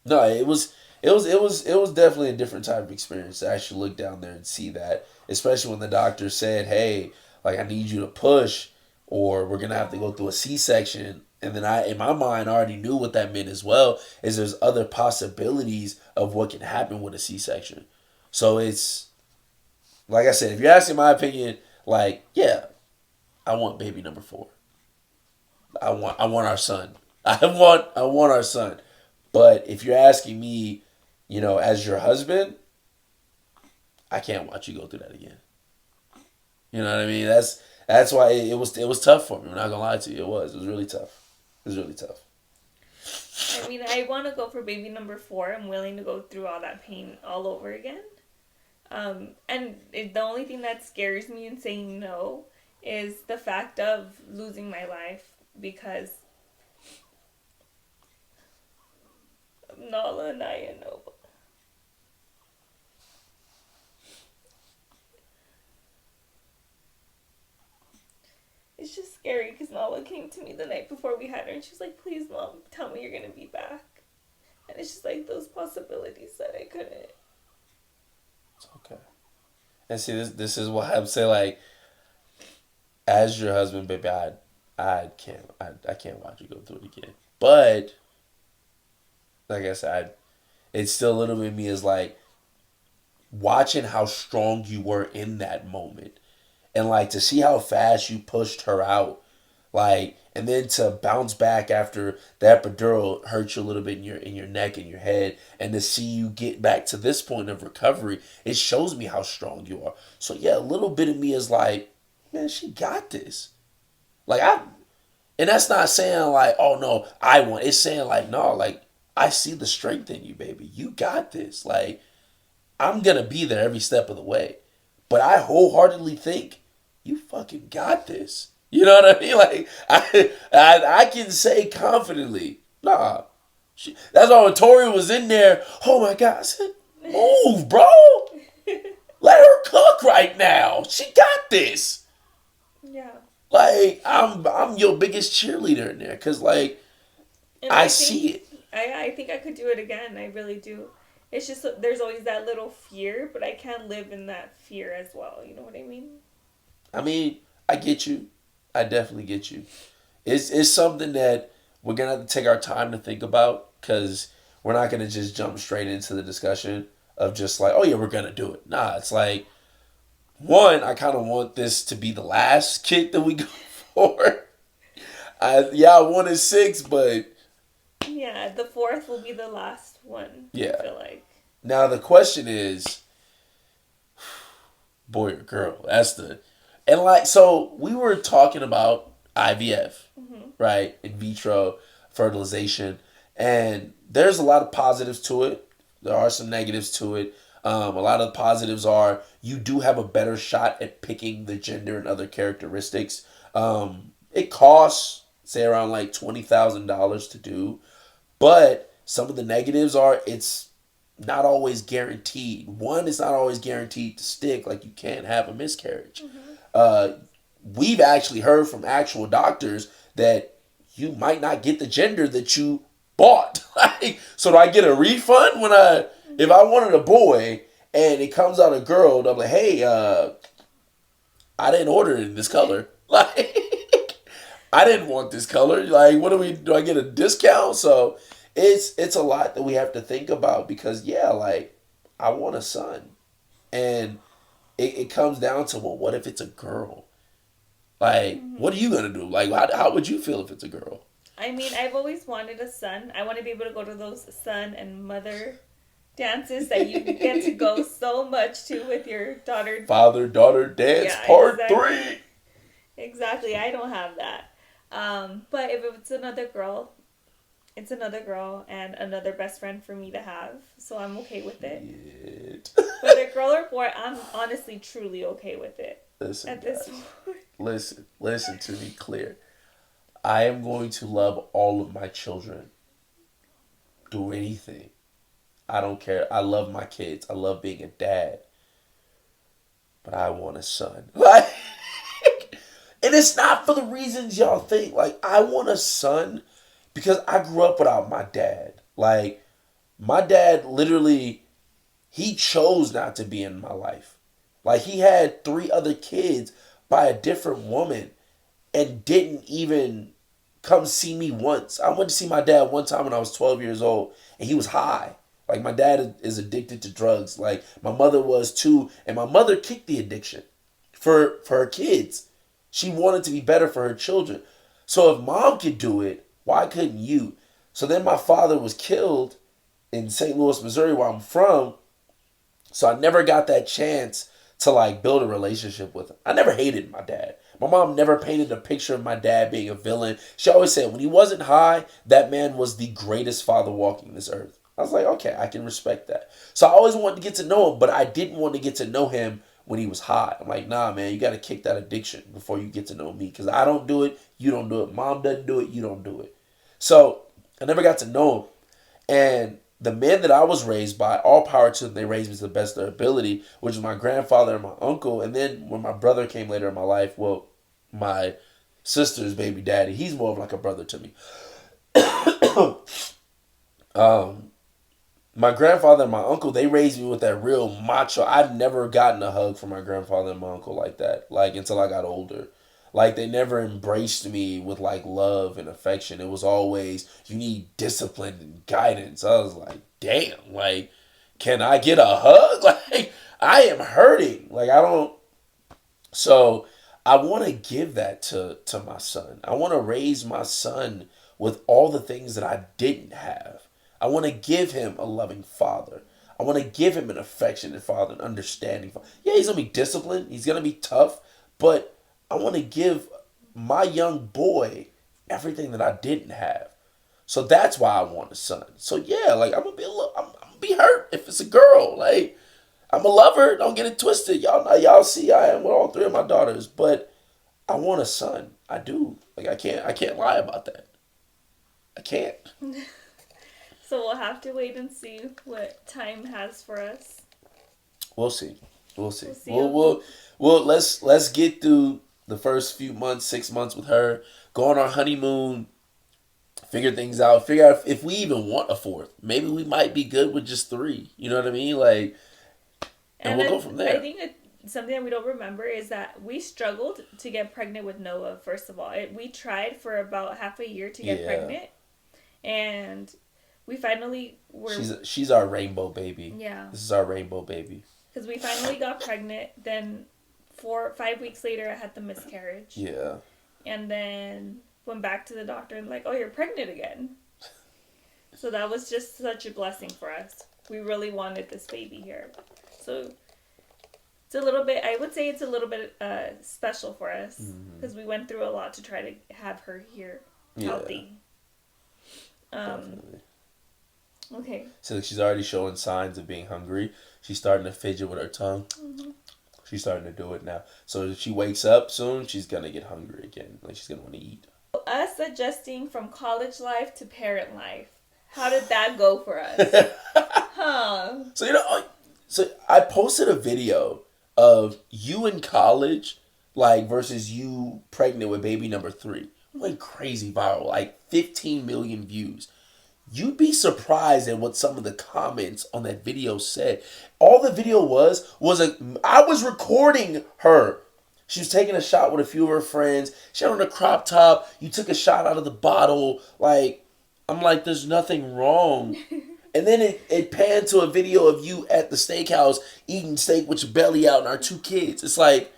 No, it was definitely a different type of experience to actually look down there and see that, especially when the doctor said, hey, like, I need you to push, or we're going to have to go through a C-section. And then I, in my mind, already knew what that meant as well, is there's other possibilities of what can happen with a C-section. So it's, like I said, if you're asking my opinion, like, yeah, I want baby number 4. I want our son. I want our son. But if you're asking me, as your husband, I can't watch you go through that again. You know what I mean? That's why it was tough for me. I'm not gonna lie to you. It was really tough. It was really tough. I mean, I want to go for baby number 4. I'm willing to go through all that pain all over again. The only thing that scares me in saying no is the fact of losing my life because of Nala and Nova. It's just scary because Nala came to me the night before we had her and she was like, please, Mom, tell me you're going to be back. And it's just like those possibilities that I couldn't. It's okay. And see, this is why I'm saying, like, as your husband, baby, I can't watch you go through it again. But like I said, it's still a little bit of me is like watching how strong you were in that moment, and like to see how fast you pushed her out, like, and then to bounce back after the epidural hurt you a little bit in your neck and your head, and to see you get back to this point of recovery, it shows me how strong you are. So yeah, a little bit of me is like, man, she got this. Like and that's not saying like, oh no, I want. It's saying like, no, like I see the strength in you, baby. You got this. Like I'm gonna be there every step of the way, but I wholeheartedly think you fucking got this. You know what I mean? Like I can say confidently, nah. That's why when Tori was in there. Oh my God! I said, move, bro. Let her cook right now. She got this. Yeah. Like I'm your biggest cheerleader in there, cause like And I see it. I think I could do it again. I really do. It's just there's always that little fear, but I can't live in that fear as well. You know what I mean? I mean, I get you. I definitely get you. It's something that we're gonna have to take our time to think about, because we're not gonna just jump straight into the discussion of just like, oh yeah, we're gonna do it. Nah, it's like, one, I kind of want this to be the last kid that we go for. I wanted 6, but Yeah, the 4th will be the last one. yeah. I feel like. Now the question is, boy or girl? And like, so we were talking about IVF, right? In vitro fertilization, and there's a lot of positives to it. There are some negatives to it. A lot of the positives are you do have a better shot at picking the gender and other characteristics. It costs, say, around like $20,000 to do, but some of the negatives are it's not always guaranteed. One, it's not always guaranteed to stick. Like you can't have a miscarriage. We've actually heard from actual doctors that you might not get the gender that you bought. Like, so do I get a refund if I wanted a boy and it comes out a girl? I'm like, hey, I didn't order it in this color. Like, I didn't want this color. Like, do I get a discount? So it's a lot that we have to think about, because yeah, like I want a son, and it comes down to, well, what if it's a girl? Like, what are you gonna do? Like, how would you feel if it's a girl? I mean, I've always wanted a son. I want to be able to go to those son and mother dances that you get to go so much to with your daughter. Father-daughter dance, Yeah, part exactly. 3. Exactly. I don't have that. But if it's another girl, it's another girl and another best friend for me to have. So I'm okay with it. Whether girl or boy, I'm honestly, truly okay with it. Listen, at guys, this point. listen to me clear. I am going to love all of my children. Do anything. I don't care. I love my kids. I love being a dad. But I want a son. Like, and it's not for the reasons y'all think. Like, I want a son because I grew up without my dad. Like, my dad literally, he chose not to be in my life. Like, he had 3 other kids by a different woman and didn't even come see me once. I went to see my dad one time when I was 12 years old, and he was high. Like, my dad is addicted to drugs. Like, my mother was too, and my mother kicked the addiction for her kids. She wanted to be better for her children. So if mom could do it, why couldn't you? So then my father was killed in St. Louis, Missouri, where I'm from. So I never got that chance to like build a relationship with him. I never hated my dad. My mom never painted a picture of my dad being a villain. She always said when he wasn't high, that man was the greatest father walking this earth. I was like, okay, I can respect that. So I always wanted to get to know him, but I didn't want to get to know him when he was high. I'm like, nah, man, you got to kick that addiction before you get to know me. Because I don't do it, you don't do it. Mom doesn't do it, you don't do it. So I never got to know him. And the men that I was raised by, all power to them, they raised me to the best of their ability, which is my grandfather and my uncle. And then when my brother came later in my life, well, my sister's baby daddy, he's more of like a brother to me. My grandfather and my uncle, they raised me with that real macho. I've never gotten a hug from my grandfather and my uncle like that, like until I got older. Like they never embraced me with like love and affection. It was always, you need discipline and guidance. I was like, damn, like, can I get a hug? Like, I am hurting. Like, I don't. So I want to give that to my son. I want to raise my son with all the things that I didn't have. I want to give him a loving father. I want to give him an affectionate father, an understanding father. Yeah, he's going to be disciplined. He's going to be tough. But I want to give my young boy everything that I didn't have. So that's why I want a son. So yeah, like I'm gonna be hurt if it's a girl. Like I'm a lover. Don't get it twisted. Y'all know, y'all see I am with all three of my daughters. But I want a son. I do. Like I can't lie about that. I can't. So we'll have to wait and see what time has for us. We'll see. We'll see. We'll Let's get through the first few months, 6 months with her. Go on our honeymoon. Figure things out. Figure out if we even want a fourth. Maybe we might be good with just 3. You know what I mean? Like, and we'll go from there. I think something that we don't remember is that we struggled to get pregnant with Noah. First of all, we tried for about half a year to get pregnant, and we finally were. She's our rainbow baby. Yeah. This is our rainbow baby. Because we finally got pregnant. Then 4 or 5 weeks later, I had the miscarriage. Yeah. And then went back to the doctor and like, oh, you're pregnant again. So that was just such a blessing for us. We really wanted this baby here. So it's a little bit, I would say it's a little bit special for us. Because we went through a lot to try to have her here healthy. Definitely. Okay. So she's already showing signs of being hungry. She's starting to fidget with her tongue. Mm-hmm. She's starting to do it now. So if she wakes up soon, she's going to get hungry again. Like she's going to want to eat. Us adjusting from college life to parent life. How did that go for us? Huh. So I posted a video of you in college, like versus you pregnant with baby number 3. Went crazy viral, like 15 million views. You'd be surprised at what some of the comments on that video said. All the video was I was recording her. She was taking a shot with a few of her friends. She had on a crop top. You took a shot out of the bottle. Like, I'm like, there's nothing wrong. And then it panned to a video of you at the steakhouse eating steak with your belly out and our 2 kids. It's like,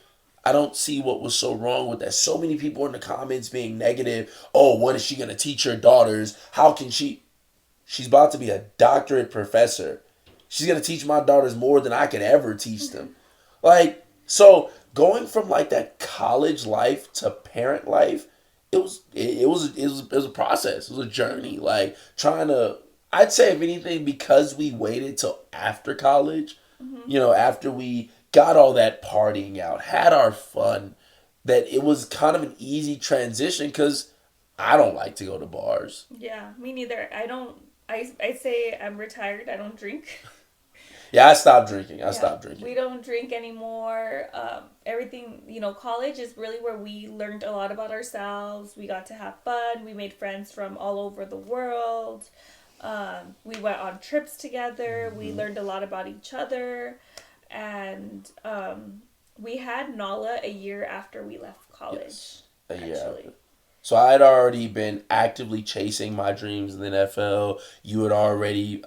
I don't see what was so wrong with that. So many people in the comments being negative. Oh, what is she going to teach her daughters? How can she? She's about to be a doctorate professor. She's going to teach my daughters more than I could ever teach them. Like, so going from like that college life to parent life, it was a process. It was a journey. Like I'd say if anything, because we waited till after college, after we got all that partying out, had our fun, that it was kind of an easy transition because I don't like to go to bars. Yeah, me neither. I say I'm retired. I don't drink. Yeah, I stopped drinking. I stopped drinking. We don't drink anymore. Everything, college is really where we learned a lot about ourselves. We got to have fun. We made friends from all over the world. We went on trips together. Mm-hmm. We learned a lot about each other. And we had Nala a year after we left college. Yes, a year after. So I had already been actively chasing my dreams in the NFL. You had already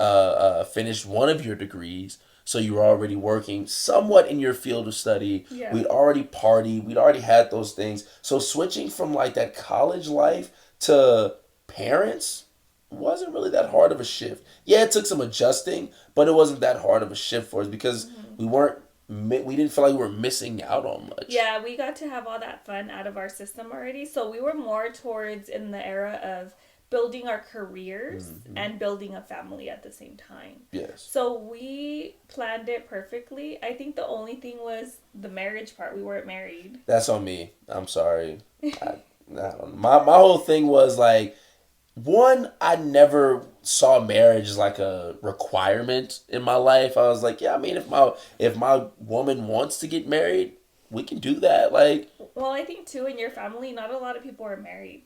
finished one of your degrees. So you were already working somewhat in your field of study. Yeah. We'd already partied. We'd already had those things. So switching from like that college life to parents wasn't really that hard of a shift. Yeah, it took some adjusting, but it wasn't that hard of a shift for us because we weren't we didn't feel like we were missing out on much. Yeah, we got to have all that fun out of our system already. So we were more towards in the era of building our careers and building a family at the same time. Yes. So we planned it perfectly. I think the only thing was the marriage part. We weren't married. That's on me. I'm sorry. I don't know. My whole thing was like, one, I never saw marriage as like a requirement in my life. I was like, yeah, I mean, if my woman wants to get married, we can do that. Like, well, I think too in your family, not a lot of people are married.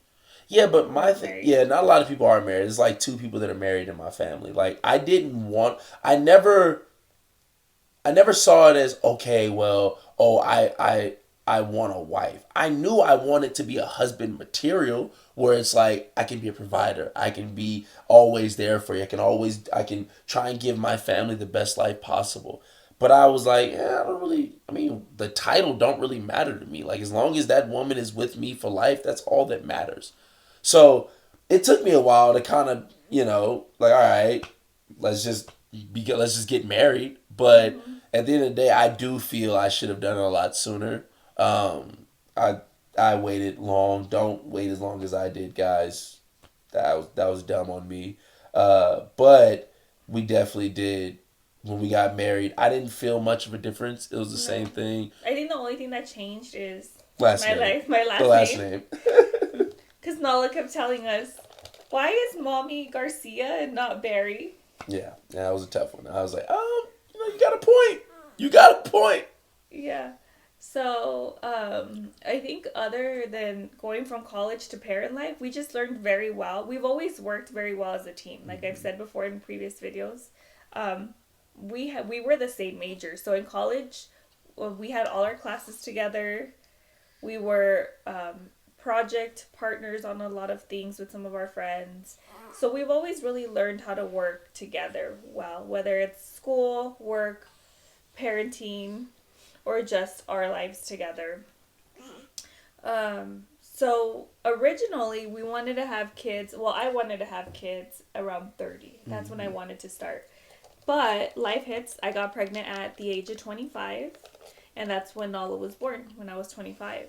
yeah, but my thing, yeah, not a lot of people are married. It's like 2 people that are married in my family. Like, I never saw it as, okay, well, oh, I want a wife. I knew I wanted to be a husband material where it's like I can be a provider. I can be always there for you. I can try and give my family the best life possible. But I was like, yeah, the title don't really matter to me. Like, as long as that woman is with me for life, that's all that matters. So it took me a while to kind of, like, all right, let's just get married. But at the end of the day, I do feel I should have done it a lot sooner. I waited long. Don't wait as long as I did, guys. That was dumb on me. But we definitely did. When we got married, I didn't feel much of a difference. It was the same thing. I think the only thing that changed is my last name. Because Nala kept telling us, why is Mommy Garcia and not Barry? Yeah, that was a tough one. I was like, you got a point. You got a point. Yeah. So, I think other than going from college to parent life, we just learned very well. We've always worked very well as a team. Like I've said before in previous videos, we were the same major. So in college, we had all our classes together. We were project partners on a lot of things with some of our friends. So we've always really learned how to work together well, whether it's school, work, parenting, or just our lives together. So originally we wanted to have kids. Well, I wanted to have kids around 30. That's when I wanted to start. But life hits. I got pregnant at the age of 25. And that's when Nala was born, when I was 25.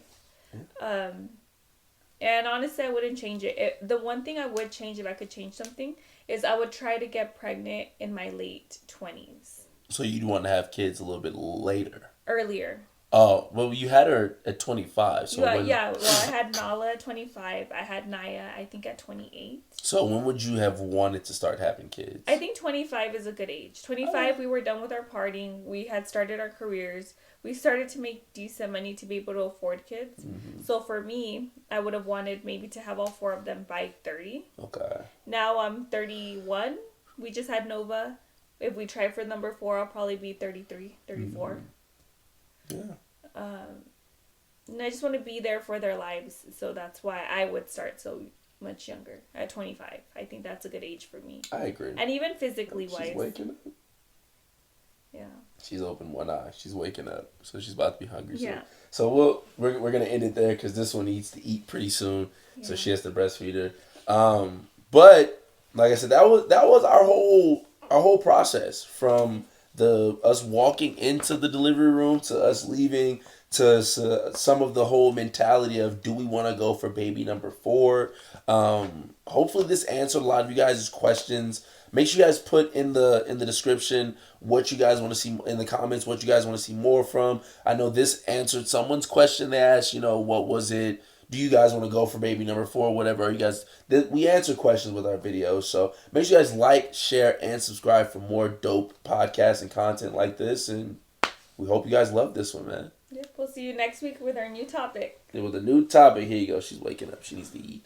And honestly, I wouldn't change it. The one thing I would change if I could change something is I would try to get pregnant in my late 20s. So you'd want to have kids a little bit later? Earlier. Oh, well, you had her at 25. So yeah, well, I had Nala at 25. I had Naya, I think, at 28. So when would you have wanted to start having kids? I think 25 is a good age. 25, we were done with our partying. We had started our careers. We started to make decent money to be able to afford kids. So for me, I would have wanted maybe to have all 4 of them by 30. Okay. Now I'm 31. We just had Nova. If we try for number 4, I'll probably be 33, 34. Yeah. And I just want to be there for their lives. So that's why I would start so much younger, at 25. I think that's a good age for me. I agree. And even physically wise. She's waking up. Yeah. She's opened one eye. She's waking up. So she's about to be hungry soon. Yeah. So we're going to end it there because this one needs to eat pretty soon. Yeah. So she has to breastfeed her. But like I said, that was our whole process from us walking into the delivery room to us leaving to some of the whole mentality of, do we want to go for baby number 4? Hopefully this answered a lot of you guys' questions. Make sure you guys put in the description what you guys want to see, in the comments what you guys want to see more from. I know this answered someone's question. They asked, what was it? Do you guys want to go for baby number 4? Whatever. We answer questions with our videos. So make sure you guys like, share, and subscribe for more dope podcasts and content like this. And we hope you guys love this one, man. Yep, we'll see you next week with our new topic. And with a new topic, here you go. She's waking up. She needs to eat.